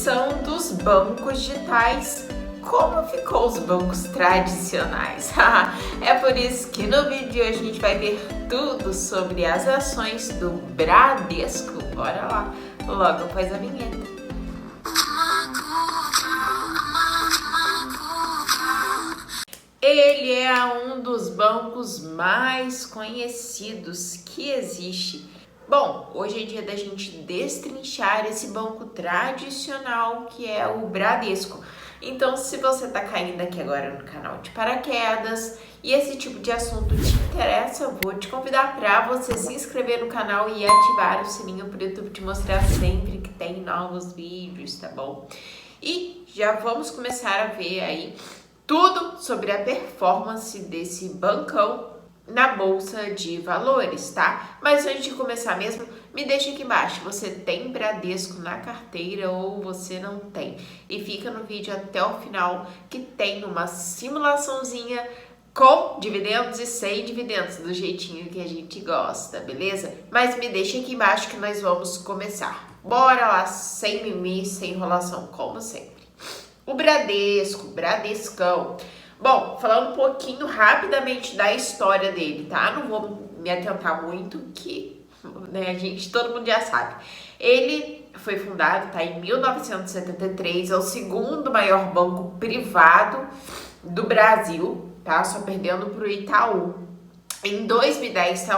evolução dos bancos digitais. Como ficou os bancos tradicionais? É por isso que no vídeo de hoje a gente vai ver tudo sobre as ações do Bradesco. Bora lá, logo após a vinheta. Ele é um dos bancos mais conhecidos que existe. Bom, hoje é dia da gente destrinchar esse banco tradicional que é o Bradesco. Então, se você está caindo aqui agora no canal de paraquedas e esse tipo de assunto te interessa, eu vou te convidar para você se inscrever no canal e ativar o sininho para o YouTube te mostrar sempre que tem novos vídeos, tá bom? E já vamos começar a ver aí tudo sobre a performance desse bancão na Bolsa de Valores, tá? Mas antes de começar mesmo, me deixa aqui embaixo, você tem Bradesco na carteira ou você não tem? E fica no vídeo até o final que tem uma simulaçãozinha com dividendos e sem dividendos, do jeitinho que a gente gosta, beleza? Mas me deixa aqui embaixo que nós vamos começar. Bora lá, sem mimimi, sem enrolação, como sempre. O Bradesco, Bradescão. Bom, falando um pouquinho rapidamente da história dele, tá? Não vou me atentar muito, que né, todo mundo já sabe. Ele foi fundado, tá, em 1973, é o segundo maior banco privado do Brasil, tá? Só perdendo para o Itaú. Em 2010, tá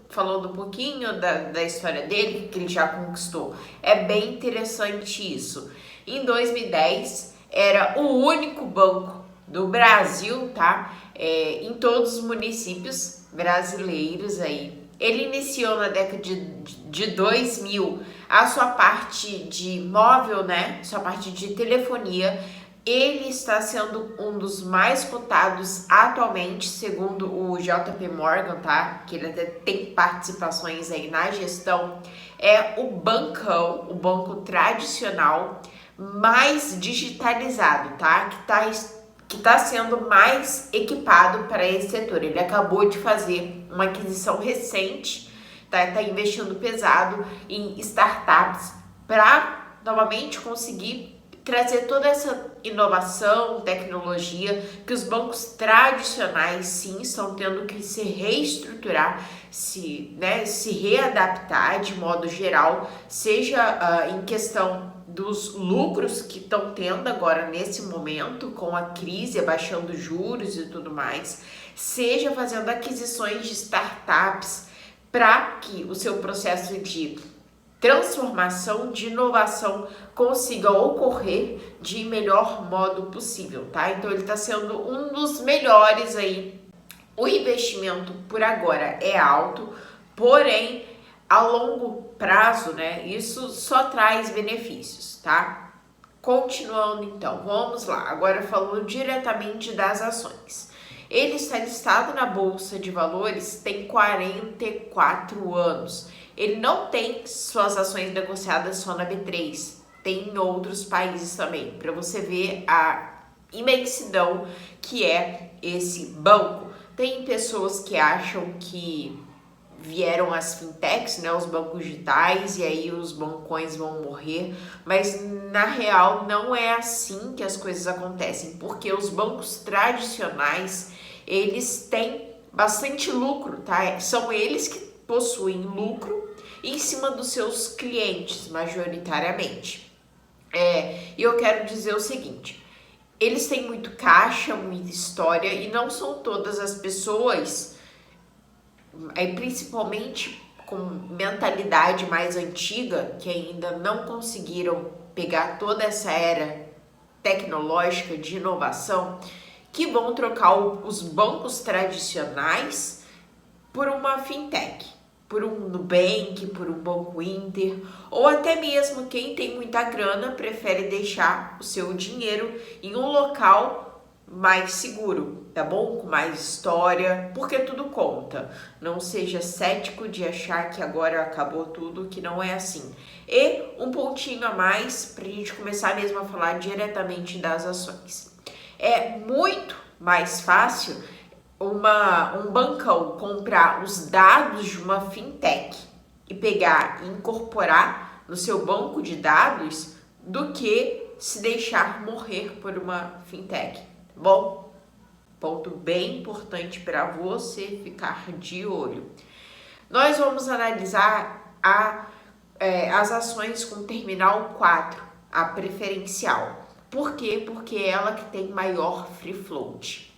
falando um pouquinho da história dele, que ele já conquistou. É bem interessante isso. Em 2010, era o único banco do Brasil, tá? Em todos os municípios brasileiros aí. Ele iniciou na década de 2000 a sua parte de móvel, né? Sua parte de telefonia. Ele está sendo um dos mais cotados atualmente, segundo o JP Morgan, tá? Que ele até tem participações aí na gestão. É o bancão, o banco tradicional mais digitalizado, tá? Que tá sendo mais equipado para esse setor. Ele acabou de fazer uma aquisição recente, tá investindo pesado em startups para novamente conseguir trazer toda essa inovação, tecnologia que os bancos tradicionais sim estão tendo que se reestruturar, se readaptar de modo geral, seja em questão dos lucros que estão tendo agora nesse momento, com a crise, abaixando juros e tudo mais, seja fazendo aquisições de startups para que o seu processo de transformação, de inovação consiga ocorrer de melhor modo possível, tá? Então ele está sendo um dos melhores aí. O investimento por agora é alto, porém a longo prazo, né, isso só traz benefícios, tá? Continuando então, vamos lá, agora falando diretamente das ações. Ele está listado na Bolsa de Valores tem 44 anos. Ele não tem suas ações negociadas só na B3, tem em outros países também, para você ver a imensidão que é esse banco. Tem pessoas que acham que vieram as fintechs, né, os bancos digitais, e aí os bancões vão morrer, mas na real não é assim que as coisas acontecem, porque os bancos tradicionais, eles têm bastante lucro, tá? São eles que possuem lucro em cima dos seus clientes, majoritariamente. E eu quero dizer o seguinte, eles têm muito caixa, muita história, e não são todas as pessoas, principalmente com mentalidade mais antiga, que ainda não conseguiram pegar toda essa era tecnológica de inovação, que vão trocar os bancos tradicionais por uma fintech, por um Nubank, por um Banco Inter, ou até mesmo quem tem muita grana prefere deixar o seu dinheiro em um local mais seguro, tá bom? Com mais história, porque tudo conta. Não seja cético de achar que agora acabou tudo, que não é assim. E um pontinho a mais pra gente começar mesmo a falar diretamente das ações. É muito mais fácil um bancão comprar os dados de uma fintech e pegar e incorporar no seu banco de dados do que se deixar morrer por uma fintech, tá bom? Ponto bem importante para você ficar de olho. Nós vamos analisar as ações com terminal 4, a preferencial. Por quê? Porque é ela que tem maior free float.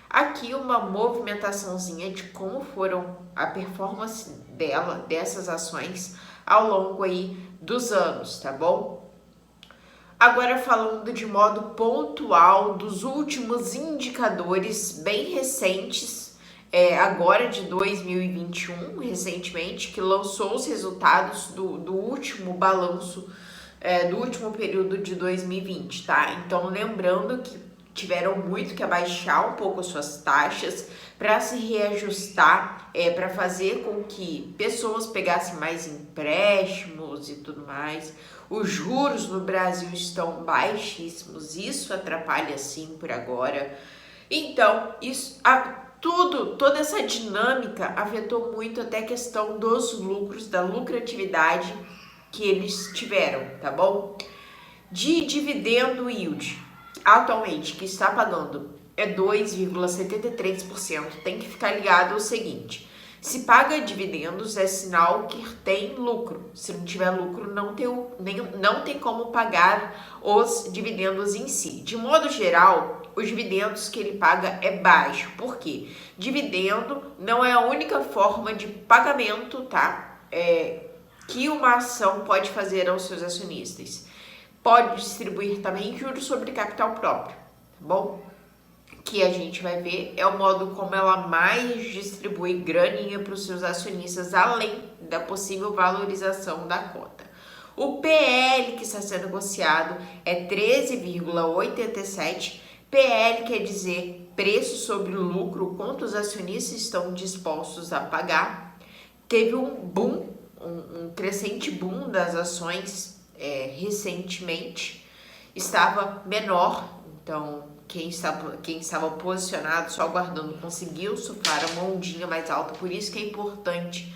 Aqui uma movimentaçãozinha de como foram a performance dessas ações ao longo aí dos anos, tá bom? Agora falando de modo pontual dos últimos indicadores bem recentes, agora de 2021, recentemente, que lançou os resultados do último balanço, do último período de 2020, tá? Então lembrando que tiveram muito que abaixar um pouco as suas taxas para se reajustar, para fazer com que pessoas pegassem mais empréstimos e tudo mais. Os juros no Brasil estão baixíssimos, isso atrapalha sim por agora. Então, toda essa dinâmica afetou muito até a questão dos lucros, da lucratividade que eles tiveram, tá bom? De dividendo yield, atualmente, que está pagando é 2,73%, tem que ficar ligado ao seguinte: se paga dividendos é sinal que tem lucro. Se não tiver lucro, não tem como pagar os dividendos em si. De modo geral, os dividendos que ele paga é baixo. Por quê? Dividendo não é a única forma de pagamento, tá? Que uma ação pode fazer aos seus acionistas. Pode distribuir também juros sobre capital próprio, tá bom? Que a gente vai ver é o modo como ela mais distribui graninha para os seus acionistas, além da possível valorização da cota. O PL que está sendo negociado é 13,87. PL quer dizer preço sobre o lucro, quanto os acionistas estão dispostos a pagar. Teve um boom, um crescente boom das ações recentemente, estava menor, então quem estava posicionado só aguardando conseguiu surfar uma ondinha mais alta. Por isso que é importante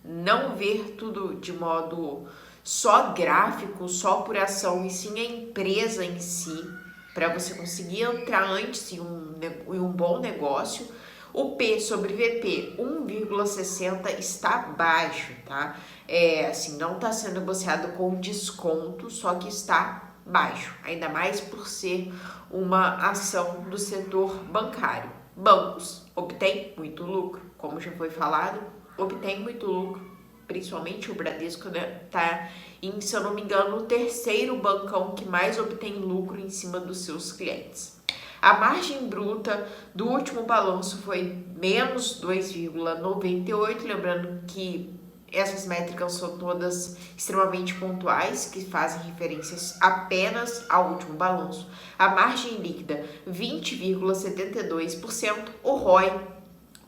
não ver tudo de modo só gráfico, só por ação, e sim a empresa em si, para você conseguir entrar antes em um bom negócio. O P sobre VP 1,60 está baixo, tá? Assim, não está sendo negociado com desconto, só que está baixo, ainda mais por ser uma ação do setor bancário. Bancos obtêm muito lucro, como já foi falado, obtém muito lucro, principalmente o Bradesco, né? Tá em, se eu não me engano, o terceiro bancão que mais obtém lucro em cima dos seus clientes. A margem bruta do último balanço foi menos 2,98, lembrando que essas métricas são todas extremamente pontuais, que fazem referências apenas ao último balanço. A margem líquida, 20,72%, o ROI,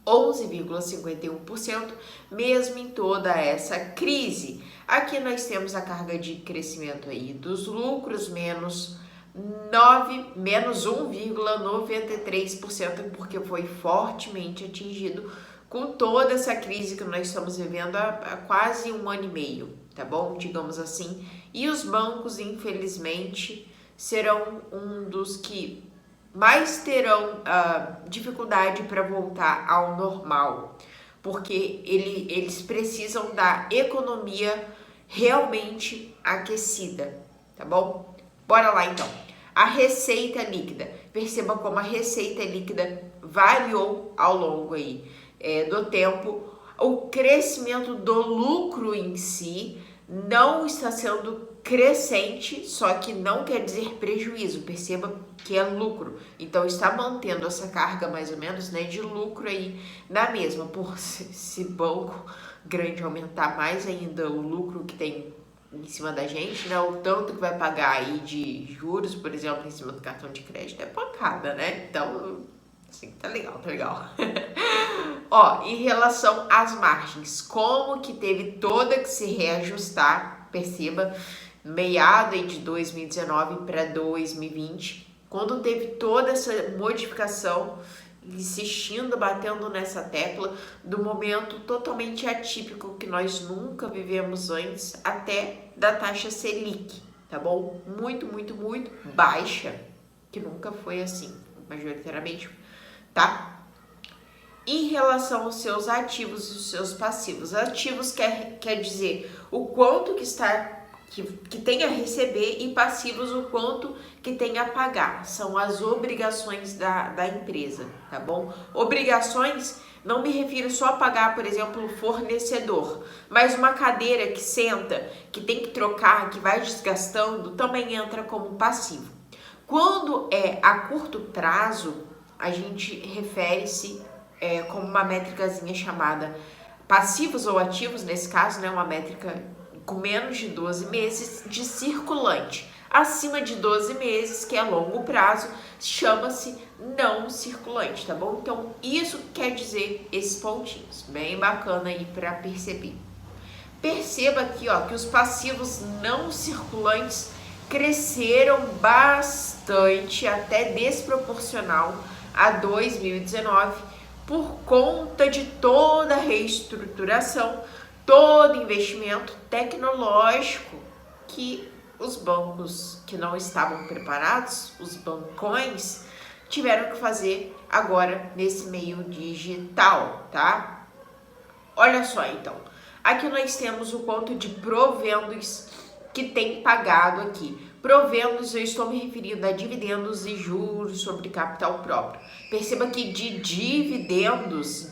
11,51%, mesmo em toda essa crise. Aqui nós temos a carga de crescimento aí dos lucros, menos 1,93%, porque foi fortemente atingido com toda essa crise que nós estamos vivendo há quase 1 ano e meio, tá bom? Digamos assim. E os bancos, infelizmente, serão um dos que mais terão dificuldade para voltar ao normal, porque eles precisam da economia realmente aquecida, tá bom? Bora lá então. A receita líquida. Perceba como a receita líquida variou ao longo aí do tempo. O crescimento do lucro em si não está sendo crescente, só que não quer dizer prejuízo. Perceba que é lucro. Então está mantendo essa carga mais ou menos, né, de lucro aí na mesma. Por se banco grande aumentar mais ainda o lucro que tem em cima da gente, né? O tanto que vai pagar aí de juros, por exemplo, em cima do cartão de crédito é pancada, né? Então, assim, tá legal. Ó, em relação às margens, como que teve toda que se reajustar, perceba, meado aí de 2019 para 2020, quando teve toda essa modificação, insistindo, batendo nessa tecla do momento totalmente atípico que nós nunca vivemos antes, até da taxa Selic, tá bom? Muito, muito, muito baixa, que nunca foi assim, majoritariamente, tá? Em relação aos seus ativos e os seus passivos. Ativos quer dizer o quanto que tem a receber, e passivos o quanto que tem a pagar. São as obrigações da empresa, tá bom? Obrigações, não me refiro só a pagar, por exemplo, o fornecedor, mas uma cadeira que senta, que tem que trocar, que vai desgastando, também entra como passivo. Quando é a curto prazo, a gente refere-se como uma métricazinha chamada passivos ou ativos, nesse caso, né, uma métrica com menos de 12 meses de circulante. Acima de 12 meses, que é longo prazo, chama-se não circulante, tá bom? Então, isso quer dizer esses pontinhos, bem bacana aí para perceber. Perceba aqui, ó, que os passivos não circulantes cresceram bastante, até desproporcional a 2019, por conta de toda a reestruturação, todo investimento tecnológico que os bancos que não estavam preparados, os bancões, tiveram que fazer agora nesse meio digital, tá? Olha só então, aqui nós temos o quanto de provendos que tem pagado aqui. Provendos, eu estou me referindo a dividendos e juros sobre capital próprio. Perceba que de dividendos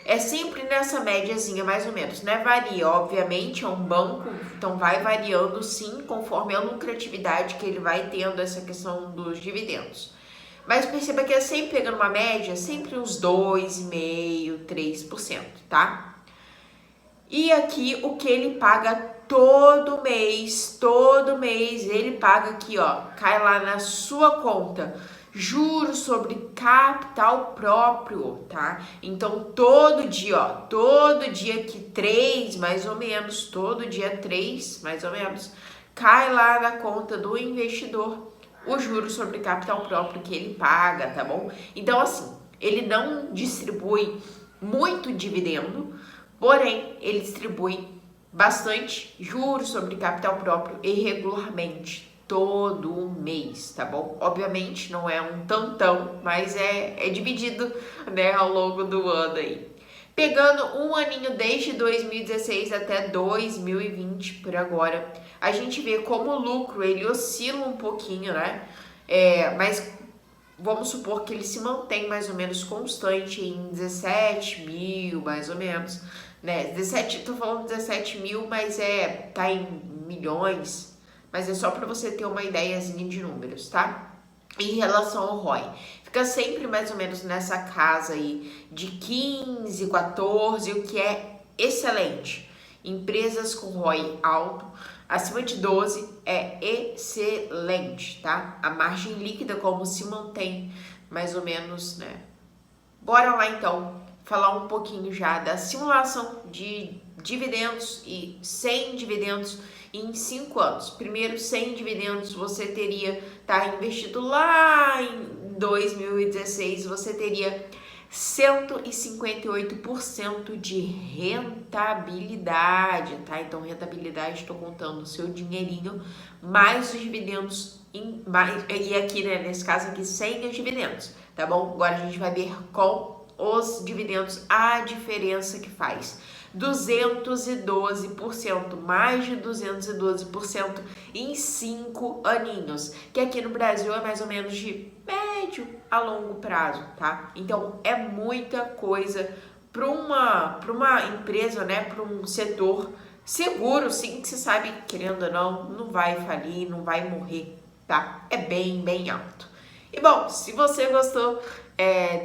é sempre nessa médiazinha mais ou menos, né? Varia, obviamente, é um banco, então vai variando sim, conforme a lucratividade que ele vai tendo essa questão dos dividendos. Mas perceba que é sempre pegando uma média, sempre uns 2,5%, 3%, tá? E aqui o que ele paga todo mês ele paga aqui, ó, cai lá na sua conta, juros sobre capital próprio, tá? Então todo dia, ó, todo dia que 3, mais ou menos, todo dia 3, mais ou menos, cai lá na conta do investidor o juros sobre capital próprio que ele paga, tá bom? Então assim, ele não distribui muito dividendo, porém ele distribui bastante juros sobre capital próprio irregularmente, todo mês, tá bom? Obviamente não é um tantão, mas é dividido, né, ao longo do ano aí. Pegando um aninho desde 2016 até 2020 por agora, a gente vê como o lucro ele oscila um pouquinho, né? Mas vamos supor que ele se mantém mais ou menos constante em 17 mil, mais ou menos, né? 17, tô falando 17 mil, mas tá em milhões, mas é só para você ter uma ideiazinha de números, tá? Em relação ao ROI, fica sempre mais ou menos nessa casa aí de 15, 14, o que é excelente. Empresas com ROI alto, acima de 12 é excelente, tá? A margem líquida como se mantém, mais ou menos, né? Bora lá então falar um pouquinho já da simulação de dividendos e sem dividendos em 5 anos. Primeiro, sem dividendos, você teria, investido lá em 2016, você teria 158% de rentabilidade, tá? Então, rentabilidade, estou contando o seu dinheirinho, mais os dividendos, e aqui, né, nesse caso aqui, sem os dividendos, tá bom? Agora a gente vai ver com os dividendos a diferença que faz. 212%, mais de 212% em 5 aninhos, que aqui no Brasil é mais ou menos de médio a longo prazo, tá? Então é muita coisa para uma empresa, né, para um setor seguro, sim, que você sabe, querendo ou não vai falir, não vai morrer, tá? É bem, bem alto. E bom, se você gostou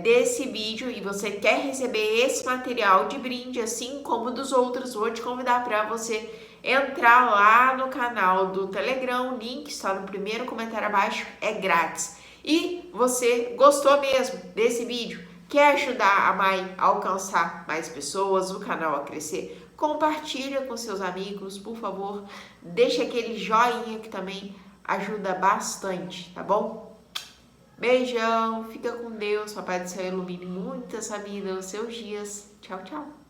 desse vídeo e você quer receber esse material de brinde, assim como dos outros, vou te convidar para você entrar lá no canal do Telegram, o link está no primeiro comentário abaixo, é grátis. E você gostou mesmo desse vídeo? Quer ajudar a Mai a alcançar mais pessoas, o canal a crescer? Compartilha com seus amigos, por favor. Deixa aquele joinha que também ajuda bastante, tá bom? Beijão, fica com Deus, Papai do Céu ilumine muito essa vida, os seus dias. Tchau, tchau.